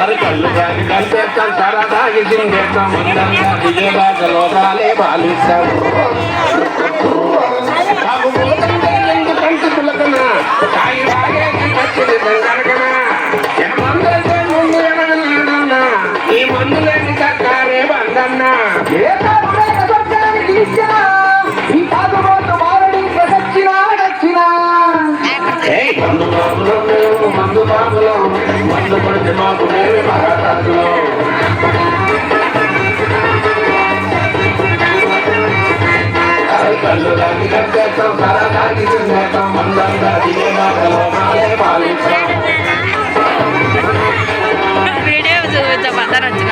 మరి కళ్ళు కానీ కలిపేస్తాం సరదాగి చిందేస్తాం అందంగా దిగేదాకా లోకాలే పాలిస్తాం ఎందుకంటే పులకన తాగి తాగేసి వచ్చింది కనుకన జనమందరితో ముందు ఎనగలన్నా ఈ మందు లేని కక్కారే బందన్నా మందు బాబులో మేము మందు బాబులో మందు పడితే మాకు మేమే మహారాజులో కళ్ళు దాన్ని కట్టేస్తాం సరదాగి తినేస్తాం మందంగా దిగే మాటలో మాలే పాలిస్తాం వీడియో చూపించబడ్డారు వచ్చిన